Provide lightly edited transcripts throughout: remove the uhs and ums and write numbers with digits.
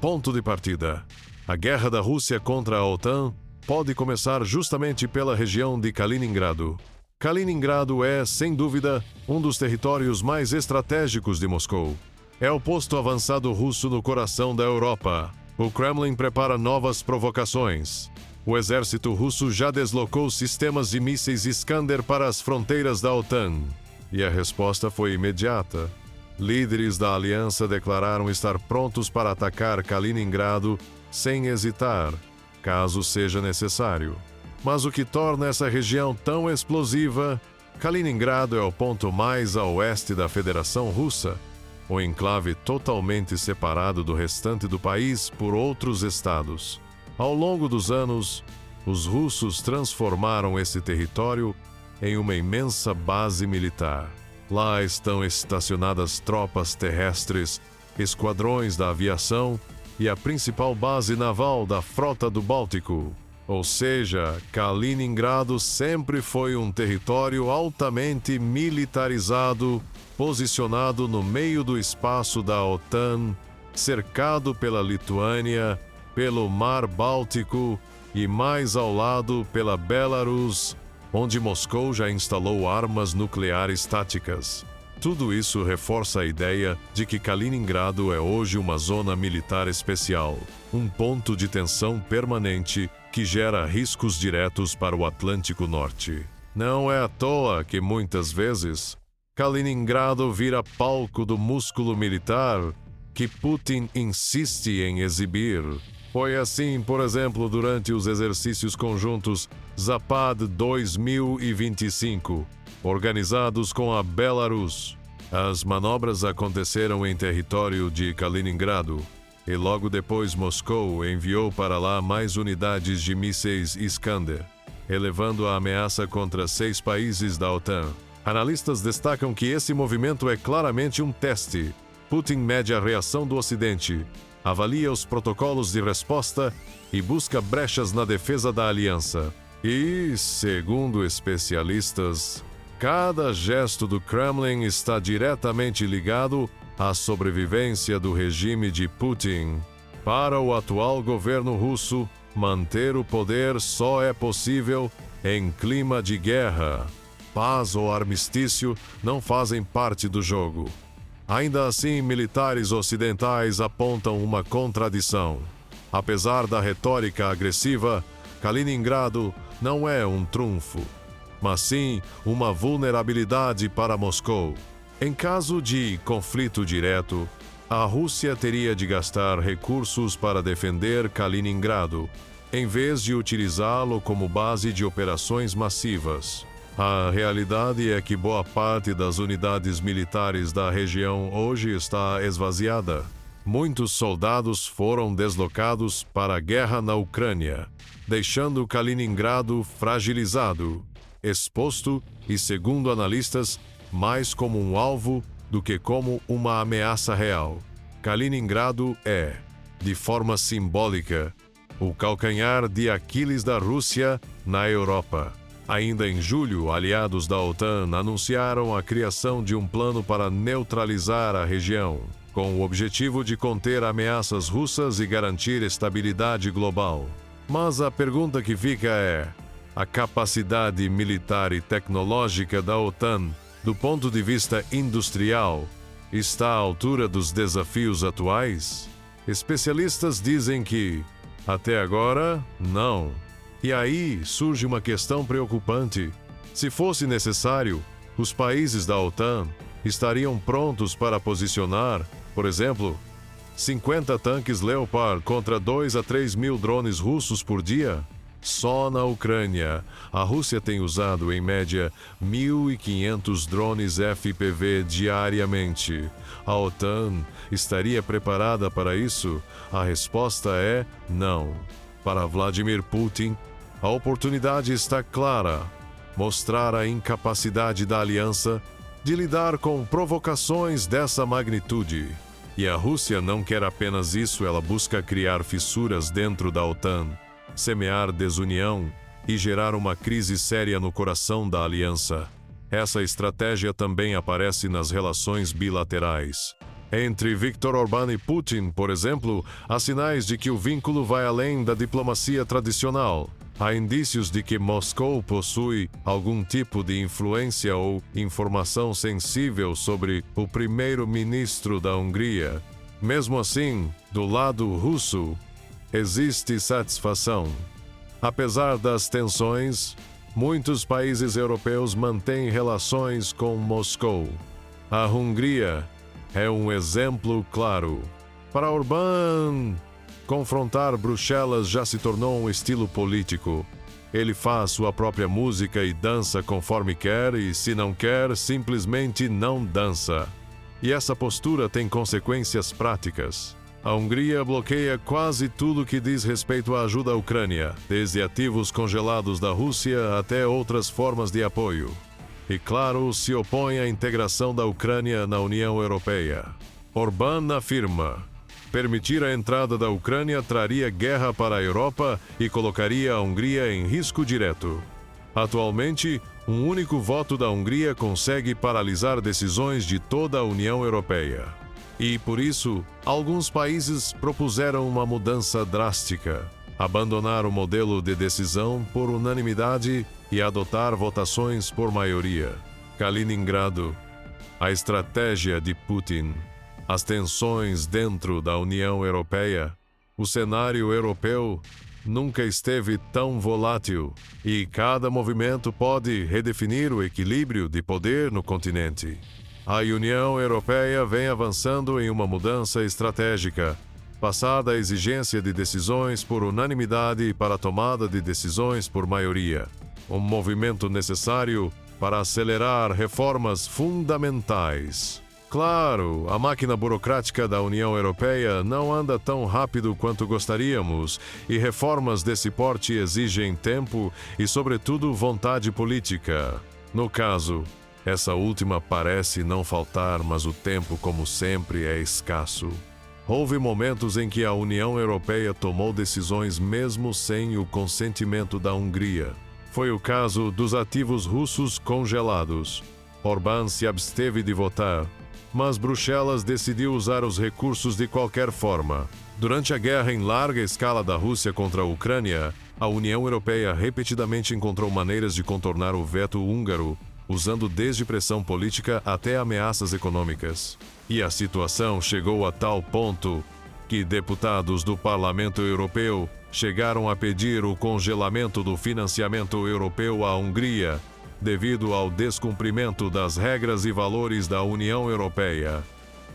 Ponto de partida. A guerra da Rússia contra a OTAN pode começar justamente pela região de Kaliningrado. Kaliningrado é, sem dúvida, um dos territórios mais estratégicos de Moscou. É o posto avançado russo no coração da Europa. O Kremlin prepara novas provocações. O exército russo já deslocou sistemas de mísseis Iskander para as fronteiras da OTAN. E a resposta foi imediata. Líderes da aliança declararam estar prontos para atacar Kaliningrado sem hesitar, caso seja necessário. Mas o que torna essa região tão explosiva? Kaliningrado é o ponto mais a oeste da Federação Russa, um enclave totalmente separado do restante do país por outros estados. Ao longo dos anos, os russos transformaram esse território em uma imensa base militar. Lá estão estacionadas tropas terrestres, esquadrões da aviação e a principal base naval da Frota do Báltico. Ou seja, Kaliningrado sempre foi um território altamente militarizado, posicionado no meio do espaço da OTAN, cercado pela Lituânia, pelo Mar Báltico e mais ao lado pela Belarus, onde Moscou já instalou armas nucleares táticas. Tudo isso reforça a ideia de que Kaliningrado é hoje uma zona militar especial, um ponto de tensão permanente que gera riscos diretos para o Atlântico Norte. Não é à toa que, muitas vezes, Kaliningrado vira palco do músculo militar que Putin insiste em exibir. Foi assim, por exemplo, durante os exercícios conjuntos Zapad 2025, organizados com a Belarus. As manobras aconteceram em território de Kaliningrado, e logo depois Moscou enviou para lá mais unidades de mísseis Iskander, elevando a ameaça contra 6 países da OTAN. Analistas destacam que esse movimento é claramente um teste. Putin mede a reação do Ocidente, avalia os protocolos de resposta e busca brechas na defesa da aliança. E, segundo especialistas, cada gesto do Kremlin está diretamente ligado à sobrevivência do regime de Putin. Para o atual governo russo, manter o poder só é possível em clima de guerra. Paz ou armistício não fazem parte do jogo. Ainda assim, militares ocidentais apontam uma contradição. Apesar da retórica agressiva, Kaliningrado não é um trunfo, mas sim uma vulnerabilidade para Moscou. Em caso de conflito direto, a Rússia teria de gastar recursos para defender Kaliningrado, em vez de utilizá-lo como base de operações massivas. A realidade é que boa parte das unidades militares da região hoje está esvaziada. Muitos soldados foram deslocados para a guerra na Ucrânia, deixando Kaliningrado fragilizado, exposto e, segundo analistas, mais como um alvo do que como uma ameaça real. Kaliningrado é, de forma simbólica, o calcanhar de Aquiles da Rússia na Europa. Ainda em julho, aliados da OTAN anunciaram a criação de um plano para neutralizar a região, com o objetivo de conter ameaças russas e garantir estabilidade global. Mas a pergunta que fica é: a capacidade militar e tecnológica da OTAN, do ponto de vista industrial, está à altura dos desafios atuais? Especialistas dizem que, até agora, não. E aí surge uma questão preocupante. Se fosse necessário, os países da OTAN estariam prontos para posicionar, por exemplo, 50 tanques Leopard contra 2 a 3 mil drones russos por dia? Só na Ucrânia, a Rússia tem usado, em média, 1.500 drones FPV diariamente. A OTAN estaria preparada para isso? A resposta é não. Para Vladimir Putin, a oportunidade está clara: mostrar a incapacidade da aliança de lidar com provocações dessa magnitude. E a Rússia não quer apenas isso, ela busca criar fissuras dentro da OTAN, semear desunião e gerar uma crise séria no coração da aliança. Essa estratégia também aparece nas relações bilaterais. Entre Viktor Orbán e Putin, por exemplo, há sinais de que o vínculo vai além da diplomacia tradicional. Há indícios de que Moscou possui algum tipo de influência ou informação sensível sobre o primeiro-ministro da Hungria. Mesmo assim, do lado russo, existe satisfação. Apesar das tensões, muitos países europeus mantêm relações com Moscou. A Hungria é um exemplo claro. Para Orbán, confrontar Bruxelas já se tornou um estilo político. Ele faz sua própria música e dança conforme quer, e se não quer, simplesmente não dança. E essa postura tem consequências práticas. A Hungria bloqueia quase tudo que diz respeito à ajuda à Ucrânia, desde ativos congelados da Rússia até outras formas de apoio. E, claro, se opõe à integração da Ucrânia na União Europeia. Orbán afirma: permitir a entrada da Ucrânia traria guerra para a Europa e colocaria a Hungria em risco direto. Atualmente, um único voto da Hungria consegue paralisar decisões de toda a União Europeia. E, por isso, alguns países propuseram uma mudança drástica: abandonar o modelo de decisão por unanimidade e adotar votações por maioria. Kaliningrado, a estratégia de Putin, as tensões dentro da União Europeia, o cenário europeu nunca esteve tão volátil e cada movimento pode redefinir o equilíbrio de poder no continente. A União Europeia vem avançando em uma mudança estratégica, passar da exigência de decisões por unanimidade para a tomada de decisões por maioria. Um movimento necessário para acelerar reformas fundamentais. Claro, a máquina burocrática da União Europeia não anda tão rápido quanto gostaríamos, e reformas desse porte exigem tempo e, sobretudo, vontade política. No caso, essa última parece não faltar, mas o tempo, como sempre, é escasso. Houve momentos em que a União Europeia tomou decisões mesmo sem o consentimento da Hungria. Foi o caso dos ativos russos congelados. Orbán se absteve de votar, mas Bruxelas decidiu usar os recursos de qualquer forma. Durante a guerra em larga escala da Rússia contra a Ucrânia, a União Europeia repetidamente encontrou maneiras de contornar o veto húngaro, usando desde pressão política até ameaças econômicas. E a situação chegou a tal ponto que deputados do Parlamento Europeu chegaram a pedir o congelamento do financiamento europeu à Hungria, devido ao descumprimento das regras e valores da União Europeia.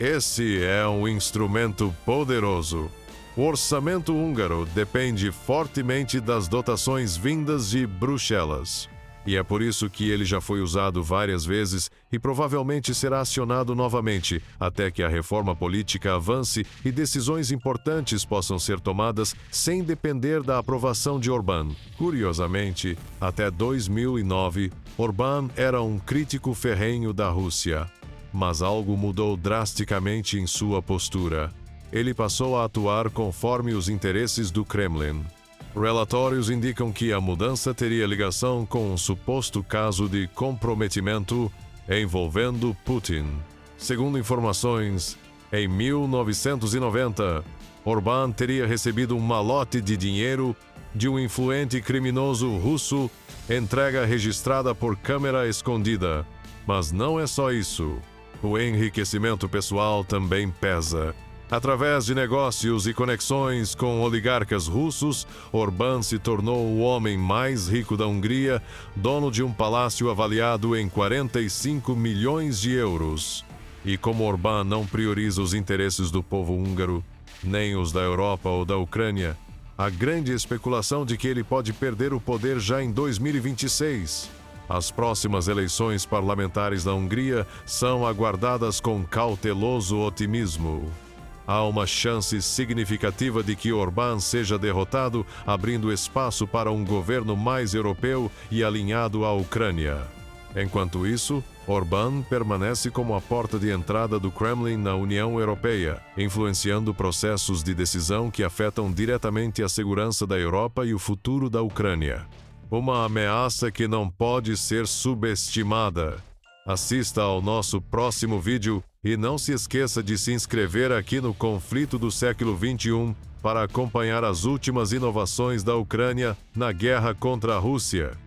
Esse é um instrumento poderoso. O orçamento húngaro depende fortemente das dotações vindas de Bruxelas. E é por isso que ele já foi usado várias vezes e provavelmente será acionado novamente, até que a reforma política avance e decisões importantes possam ser tomadas sem depender da aprovação de Orbán. Curiosamente, até 2009, Orbán era um crítico ferrenho da Rússia. Mas algo mudou drasticamente em sua postura. Ele passou a atuar conforme os interesses do Kremlin. Relatórios indicam que a mudança teria ligação com um suposto caso de comprometimento envolvendo Putin. Segundo informações, em 1990, Orbán teria recebido um malote de dinheiro de um influente criminoso russo, entrega registrada por câmera escondida. Mas não é só isso. O enriquecimento pessoal também pesa. Através de negócios e conexões com oligarcas russos, Orbán se tornou o homem mais rico da Hungria, dono de um palácio avaliado em 45 milhões de euros. E como Orbán não prioriza os interesses do povo húngaro, nem os da Europa ou da Ucrânia, há grande especulação de que ele pode perder o poder já em 2026. As próximas eleições parlamentares da Hungria são aguardadas com cauteloso otimismo. Há uma chance significativa de que Orbán seja derrotado, abrindo espaço para um governo mais europeu e alinhado à Ucrânia. Enquanto isso, Orbán permanece como a porta de entrada do Kremlin na União Europeia, influenciando processos de decisão que afetam diretamente a segurança da Europa e o futuro da Ucrânia. Uma ameaça que não pode ser subestimada. Assista ao nosso próximo vídeo e não se esqueça de se inscrever aqui no Conflito do Século XXI para acompanhar as últimas inovações da Ucrânia na guerra contra a Rússia.